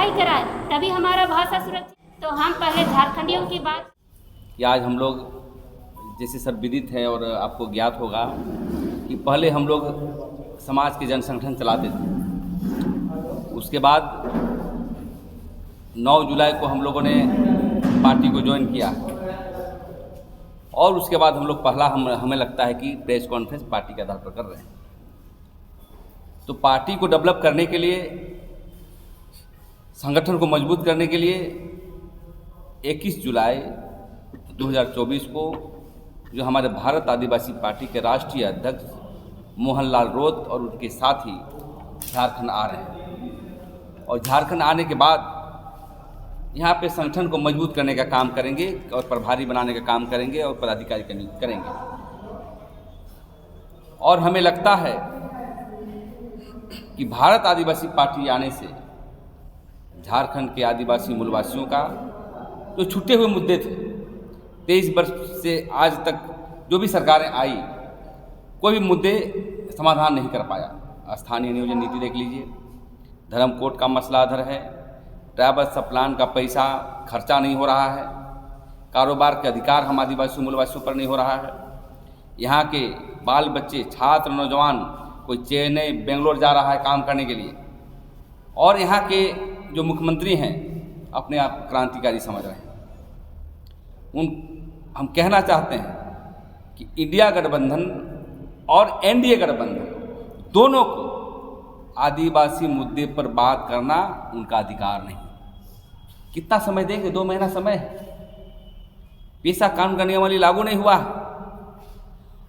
पढ़ाई कराए तभी हमारा भाषा सुरक्षित। तो हम पहले झारखंडियों की बात कि आज हम लोग जैसे सब विदित है और आपको ज्ञात होगा कि पहले हम लोग समाज के जन संगठन चलाते थे। उसके बाद 9 जुलाई को हम लोगों ने पार्टी को ज्वाइन किया और उसके बाद हम लोग पहला हमें लगता है कि प्रेस कॉन्फ्रेंस पार्टी के आधार पर कर रहे हैं। तो पार्टी को डेवलप करने के लिए, संगठन को मजबूत करने के लिए 21 जुलाई 2024 को जो हमारे भारत आदिवासी पार्टी के राष्ट्रीय अध्यक्ष मोहनलाल रोत और उनके साथी झारखंड आ रहे हैं और झारखंड आने के बाद यहाँ पे संगठन को मजबूत करने का काम करेंगे और प्रभारी बनाने का काम करेंगे और पदाधिकारी का नियुक्त करेंगे। और हमें लगता है कि भारत आदिवासी पार्टी आने से झारखंड के आदिवासी मूलवासियों का जो छूटे हुए मुद्दे थे, 23 वर्ष से आज तक जो भी सरकारें आई, कोई भी मुद्दे समाधान नहीं कर पाया। स्थानीय नियोजन नीति देख लीजिए, धर्म कोड का मसला अधर है, ट्राइबल सब प्लान का पैसा खर्चा नहीं हो रहा है, कारोबार के अधिकार हम आदिवासी मूलवासियों पर नहीं हो रहा है, यहाँ के बाल बच्चे, छात्र, नौजवान कोई चेन्नई, बेंगलोर जा रहा है काम करने के लिए, और यहाँ के जो मुख्यमंत्री हैं अपने आप को क्रांतिकारी समझ रहे हैं। हम कहना चाहते हैं कि इंडिया गठबंधन और एनडीए गठबंधन दोनों को आदिवासी मुद्दे पर बात करना उनका अधिकार नहीं। कितना समय देंगे? 2 महीना समय है, पेशा कानून का नियमावली लागू नहीं हुआ।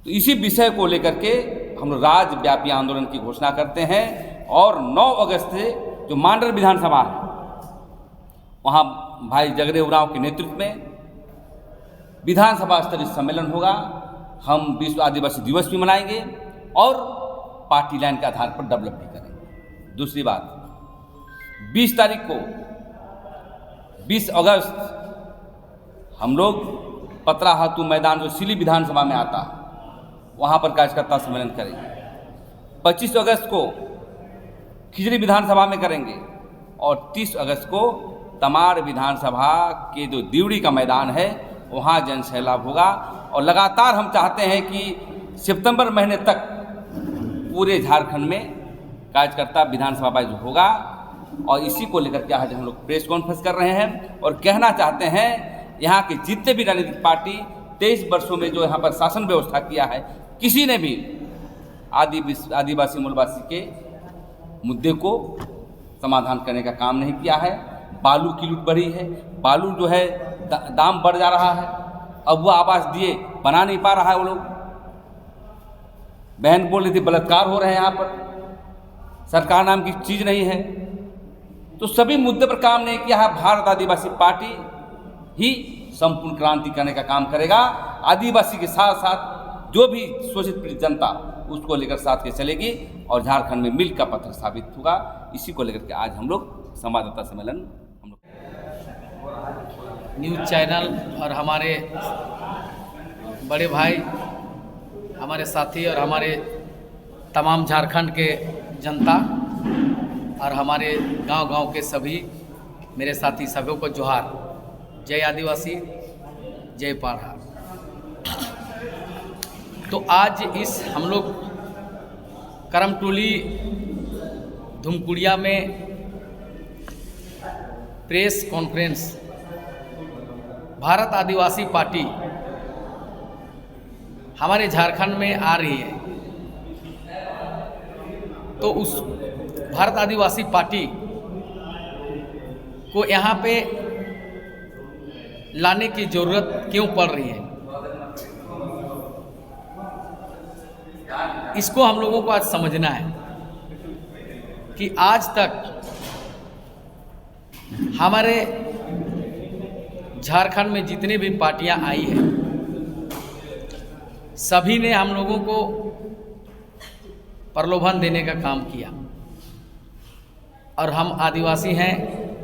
तो इसी विषय को लेकर के हम लोग राज्यव्यापी आंदोलन की घोषणा करते हैं और 9 अगस्त से जो मांडर विधानसभा है वहाँ भाई जगदेव उरांव के नेतृत्व में विधानसभा स्तरीय सम्मेलन होगा। हम विश्व आदिवासी दिवस भी मनाएंगे और पार्टी लाइन के आधार पर डेवलप भी करेंगे। दूसरी बात, 20 तारीख को 20 अगस्त हम लोग पतरा हाथू मैदान जो सिली विधानसभा में आता है वहाँ पर कार्यकर्ता सम्मेलन करेंगे। 25 अगस्त को खिजरी विधानसभा में करेंगे और 30 अगस्त को तमाड़ विधानसभा के जो दिवड़ी का मैदान है वहाँ जन सैलाब होगा। और लगातार हम चाहते हैं कि सितंबर महीने तक पूरे झारखंड में कार्यकर्ता विधानसभा वाइज होगा और इसी को लेकर के आज हम लोग प्रेस कॉन्फ्रेंस कर रहे हैं और कहना चाहते हैं यहाँ के जितने भी राजनीतिक पार्टी 23 वर्षों में जो यहाँ पर शासन व्यवस्था किया है, किसी ने भी आदिवासी मूलवासी के मुद्दे को समाधान करने का काम नहीं किया है। बालू की लूट बढ़ी है, बालू जो है दाम बढ़ जा रहा है, अब वो आवास दिए बना नहीं पा रहा है। वो लोग, बहन बोल रही थी बलात्कार हो रहे हैं यहाँ पर, सरकार नाम की चीज़ नहीं है। तो सभी मुद्दे पर काम नहीं किया है। भारत आदिवासी पार्टी ही संपूर्ण क्रांति करने का काम करेगा। आदिवासी के साथ साथ जो भी शोषित पीड़ित जनता उसको लेकर साथ के चलेगी और झारखंड में मील का पत्थर साबित होगा। इसी को लेकर के आज हम लोग संवाददाता सम्मेलन न्यूज़ चैनल और हमारे बड़े भाई, हमारे साथी और हमारे तमाम झारखंड के जनता और हमारे गांव-गांव के सभी मेरे साथी सभी को जोहार। जय आदिवासी, जय पाढ़ा। तो आज इस हम लोग करमटोली धुमकुड़िया में प्रेस कॉन्फ्रेंस भारत आदिवासी पार्टी हमारे झारखंड में आ रही है, तो उस भारत आदिवासी पार्टी को यहाँ पे लाने की ज़रूरत क्यों पड़ रही है, इसको हम लोगों को आज समझना है कि आज तक हमारे झारखंड में जितने भी पार्टियां आई हैं सभी ने हम लोगों को प्रलोभन देने का काम किया और हम आदिवासी हैं,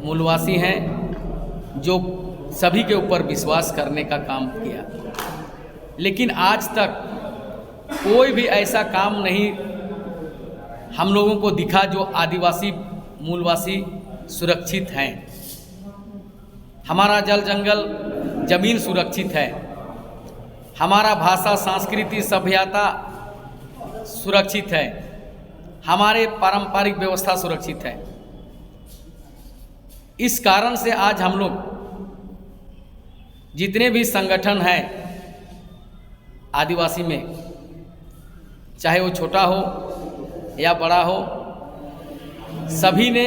मूलवासी हैं, जो सभी के ऊपर विश्वास करने का काम किया। लेकिन आज तक कोई भी ऐसा काम नहीं हम लोगों को दिखा जो आदिवासी मूलवासी सुरक्षित हैं, हमारा जल जंगल जमीन सुरक्षित है, हमारा भाषा संस्कृति सभ्यता सुरक्षित है, हमारे पारंपरिक व्यवस्था सुरक्षित है। इस कारण से आज हम लोग जितने भी संगठन हैं आदिवासी में, चाहे वो छोटा हो या बड़ा हो, सभी ने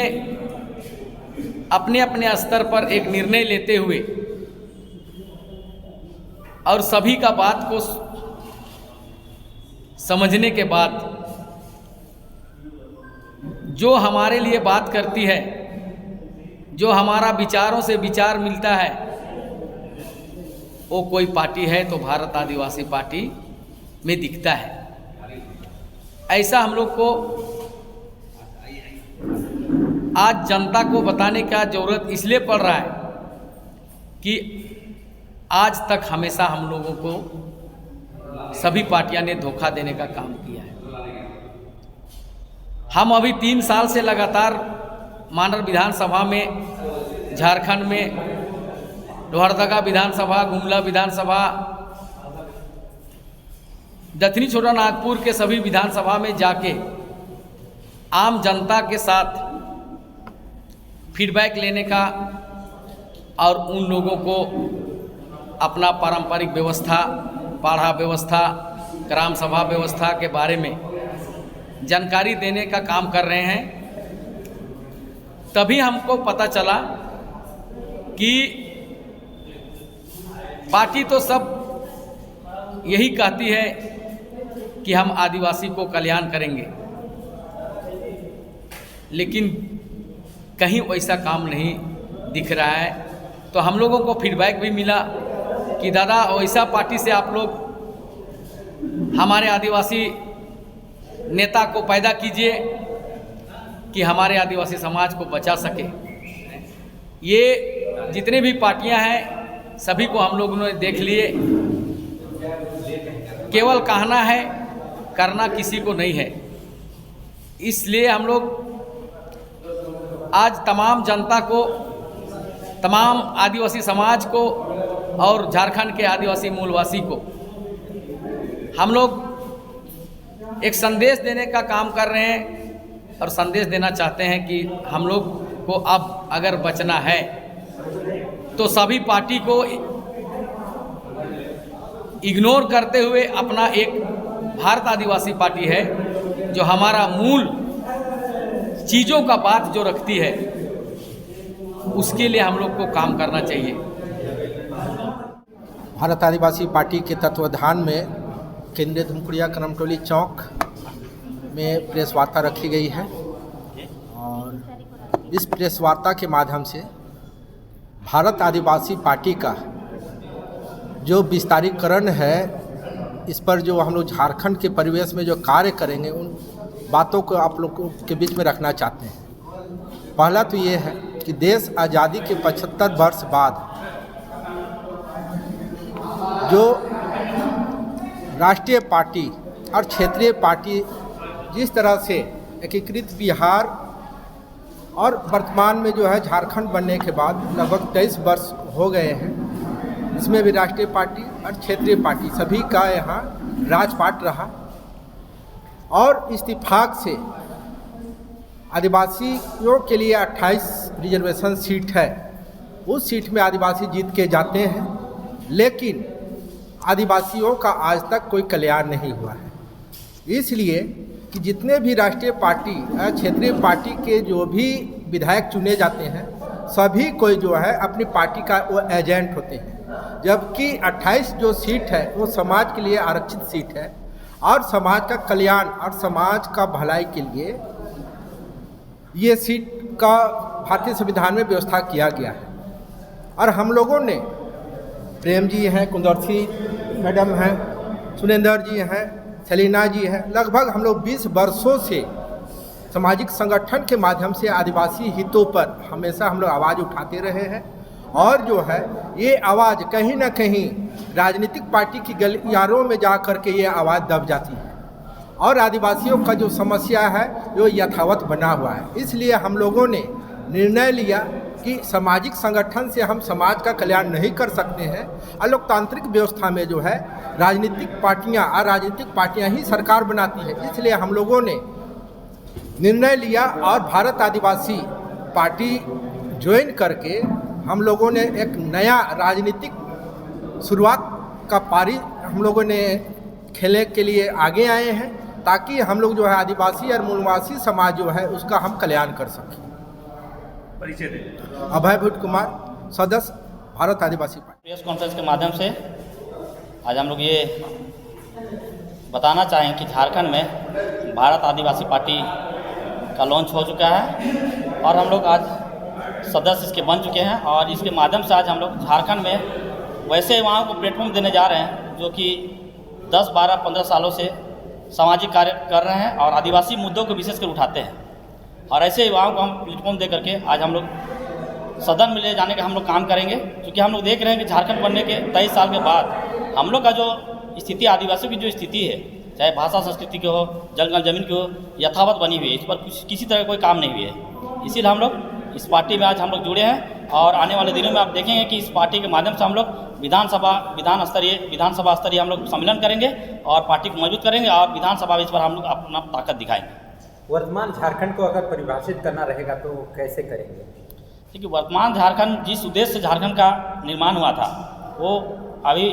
अपने अपने स्तर पर एक निर्णय लेते हुए और सभी का बात को समझने के बाद जो हमारे लिए बात करती है, जो हमारा विचारों से विचार मिलता है, वो कोई पार्टी है तो भारत आदिवासी पार्टी में दिखता है। ऐसा हम लोग को आज जनता को बताने का ज़रूरत इसलिए पड़ रहा है कि आज तक हमेशा हम लोगों को सभी पार्टियां ने धोखा देने का काम किया है। हम अभी 3 साल से लगातार मानर विधानसभा में, झारखंड में लोहरदगा विधानसभा, गुमला विधानसभा, दक्षिणी छोटा नागपुर के सभी विधानसभा में जाके आम जनता के साथ फीडबैक लेने का और उन लोगों को अपना पारंपरिक व्यवस्था, पाढ़ा व्यवस्था, ग्राम सभा व्यवस्था के बारे में जानकारी देने का काम कर रहे हैं। तभी हमको पता चला कि पार्टी तो सब यही कहती है कि हम आदिवासी को कल्याण करेंगे, लेकिन कहीं वैसा काम नहीं दिख रहा है। तो हम लोगों को फीडबैक भी मिला कि दादा वैसा पार्टी से आप लोग हमारे आदिवासी नेता को पैदा कीजिए कि हमारे आदिवासी समाज को बचा सके। ये जितने भी पार्टियां हैं सभी को हम लोगों ने देख लिए, केवल कहना है, करना किसी को नहीं है। इसलिए हम लोग आज तमाम जनता को, तमाम आदिवासी समाज को और झारखंड के आदिवासी मूलवासी को हम लोग एक संदेश देने का काम कर रहे हैं और संदेश देना चाहते हैं कि हम लोग को अब अगर बचना है तो सभी पार्टी को इग्नोर करते हुए अपना एक भारत आदिवासी पार्टी है जो हमारा मूल चीज़ों का बात जो रखती है, उसके लिए हम लोग को काम करना चाहिए। भारत आदिवासी पार्टी के तत्वाधान में केंद्रीय धुमकुड़िया करमटोली चौक में प्रेस वार्ता रखी गई है और इस प्रेस वार्ता के माध्यम से भारत आदिवासी पार्टी का जो विस्तारीकरण है, इस पर जो हम लोग झारखंड के परिवेश में जो कार्य करेंगे, उन बातों को आप लोगों के बीच में रखना चाहते हैं। पहला तो ये है कि देश आज़ादी के 75 वर्ष बाद जो राष्ट्रीय पार्टी और क्षेत्रीय पार्टी जिस तरह से एकीकृत बिहार और वर्तमान में जो है झारखंड बनने के बाद लगभग 23 वर्ष हो गए हैं, इसमें भी राष्ट्रीय पार्टी और क्षेत्रीय पार्टी सभी का यहाँ राजपाट रहा और इत्तेफाक से आदिवासियों के लिए 28 रिजर्वेशन सीट है, उस सीट में आदिवासी जीत के जाते हैं, लेकिन आदिवासियों का आज तक कोई कल्याण नहीं हुआ है। इसलिए कि जितने भी राष्ट्रीय पार्टी क्षेत्रीय पार्टी के जो भी विधायक चुने जाते हैं, सभी कोई जो है अपनी पार्टी का वो एजेंट होते हैं, जबकि 28 जो सीट है वो समाज के लिए आरक्षित सीट है और समाज का कल्याण और समाज का भलाई के लिए ये सीट का भारतीय संविधान में व्यवस्था किया गया है। और हम लोगों ने, प्रेम जी हैं, कुंदरसी मैडम हैं, सुनेंद्र जी हैं, सलीना जी हैं, लगभग हम लोग 20 वर्षों से सामाजिक संगठन के माध्यम से आदिवासी हितों पर हमेशा हम लोग आवाज़ उठाते रहे हैं और जो है ये आवाज़ कहीं ना कहीं राजनीतिक पार्टी की गलियारों में जा कर के ये आवाज़ दब जाती है और आदिवासियों का जो समस्या है वो यथावत बना हुआ है। इसलिए हम लोगों ने निर्णय लिया कि सामाजिक संगठन से हम समाज का कल्याण नहीं कर सकते हैं और लोकतांत्रिक व्यवस्था में जो है राजनीतिक पार्टियां ही सरकार बनाती है। इसलिए हम लोगों ने निर्णय लिया और भारत आदिवासी पार्टी ज्वाइन करके हम लोगों ने एक नया राजनीतिक शुरुआत का पारी हम लोगों ने खेलने के लिए आगे आए हैं, ताकि हम लोग जो है आदिवासी और मूलवासी समाज जो है उसका हम कल्याण कर सकें। परिचय दें। अभय भट्ट कुमार, सदस्य भारत आदिवासी पार्टी। प्रेस कॉन्फ्रेंस के माध्यम से आज हम लोग ये बताना चाहें कि झारखंड में भारत आदिवासी पार्टी का लॉन्च हो चुका है और हम लोग आज सदस्य इसके बन चुके हैं और इसके माध्यम से आज हम लोग झारखंड में वैसे युवाओं को प्लेटफॉर्म देने जा रहे हैं जो कि 10, 12, 15 सालों से सामाजिक कार्य कर रहे हैं और आदिवासी मुद्दों को विशेषकर उठाते हैं। और ऐसे युवाओं को हम प्लेटफॉर्म दे करके आज हम लोग सदन में ले जाने का हम लोग काम करेंगे, क्योंकि हम लोग देख रहे हैं कि झारखंड बनने के 23 साल के बाद हम लोग का जो स्थिति, आदिवासियों की जो स्थिति है, चाहे भाषा संस्कृति की हो, जंगल जमीन की हो, यथावत बनी हुई है। इस पर किसी तरह कोई काम नहीं हुई है। इसीलिए हम लोग इस पार्टी में आज हम लोग जुड़े हैं और आने वाले दिनों में आप देखेंगे कि इस पार्टी के माध्यम से हम लोग विधानसभा स्तरीय हम लोग सम्मेलन करेंगे और पार्टी को मजबूत करेंगे और विधानसभा में इस पर हम लोग अपना ताकत दिखाएंगे। वर्तमान झारखंड को अगर परिभाषित करना रहेगा तो कैसे करेंगे? देखिए, वर्तमान झारखंड जिस उद्देश्य से झारखंड का निर्माण हुआ था वो अभी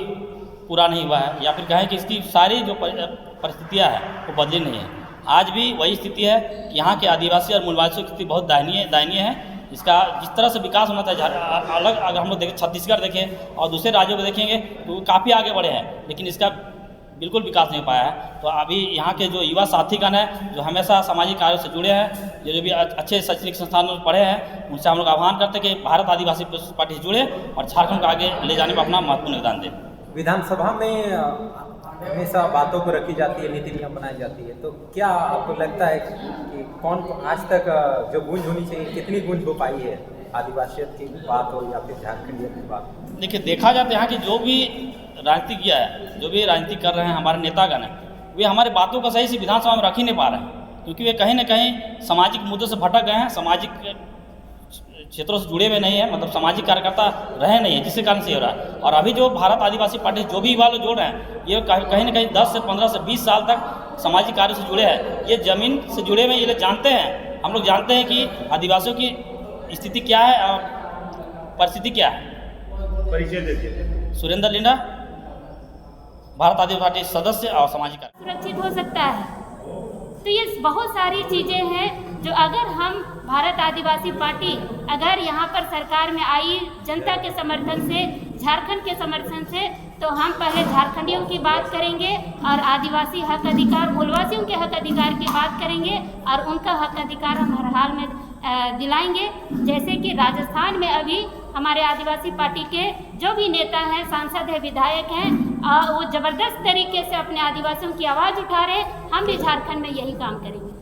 पूरा नहीं हुआ है, या फिर कहें कि इसकी सारी जो परिस्थितियाँ हैं वो बदली नहीं है। आज भी वही स्थिति है कि यहाँ के आदिवासी और मूलवासियों की स्थिति बहुत दयनीय है। इसका जिस तरह से विकास होना था, अलग अगर हम लोग देखें, छत्तीसगढ़ देखें और दूसरे राज्यों को देखेंगे तो काफ़ी आगे बढ़े हैं, लेकिन इसका बिल्कुल विकास नहीं पाया है। तो अभी यहाँ के जो युवा साथीगण हैं जो हमेशा सामाजिक कार्यों से जुड़े हैं, जो भी अच्छे शैक्षणिक संस्थानों में पढ़े हैं, उनसे हम लोग आह्वान करते हैं कि भारत आदिवासी पार्टी से जुड़े और झारखंड को आगे ले जाने में अपना महत्वपूर्ण योगदान दें। विधानसभा में हमेशा बातों को रखी जाती है, नीति नियम बनाई जाती है, तो क्या आपको लगता है कि कौन आज तक जो गूंज होनी चाहिए, कितनी गूंज हो पाई है? आदिवासियत की बात हो या फिर झारखंडियत की बात? देखिए, देखा जाता है यहाँ कि जो भी राजनीति किया है, जो भी राजनीति कर रहे हैं हमारे नेतागण हैं, वे हमारे बातों को सही से विधानसभा में रख ही नहीं पा रहे हैं, क्योंकि वे कहीं ना कहीं सामाजिक मुद्दों से भटक गए हैं, सामाजिक क्षेत्रों से जुड़े हुए नहीं है, मतलब सामाजिक कार्यकर्ता रहे नहीं है, जिसके कारण से हो रहा है। और अभी जो भारत आदिवासी पार्टी जो भी युवा लोग जोड़ रहे हैं, ये कहीं ना कहीं 10 से 15 से 20 साल तक सामाजिक कार्य से जुड़े हैं, ये जमीन से जुड़े हुए ये लोग जानते हैं। हम लोग जानते हैं कि आदिवासियों की स्थिति क्या है और परिस्थिति क्या है। परिचय दीजिए। सुरेंद्र लिंडा, भारत आदिवासी पार्टी सदस्य और सामाजिक कार्य। सुरक्षित हो सकता है। तो ये बहुत सारी चीज़ें हैं जो अगर हम भारत आदिवासी पार्टी अगर यहाँ पर सरकार में आई जनता के समर्थन से, झारखंड के समर्थन से, तो हम पहले झारखंडियों की बात करेंगे और आदिवासी हक अधिकार, मूलवासियों के हक अधिकार की बात करेंगे और उनका हक अधिकार हम हर हाल में दिलाएंगे। जैसे कि राजस्थान में अभी हमारे आदिवासी पार्टी के जो भी नेता हैं, सांसद हैं, विधायक हैं, वो ज़बरदस्त तरीके से अपने आदिवासियों की आवाज़ उठा रहे हैं। हम भी झारखंड में यही काम करेंगे।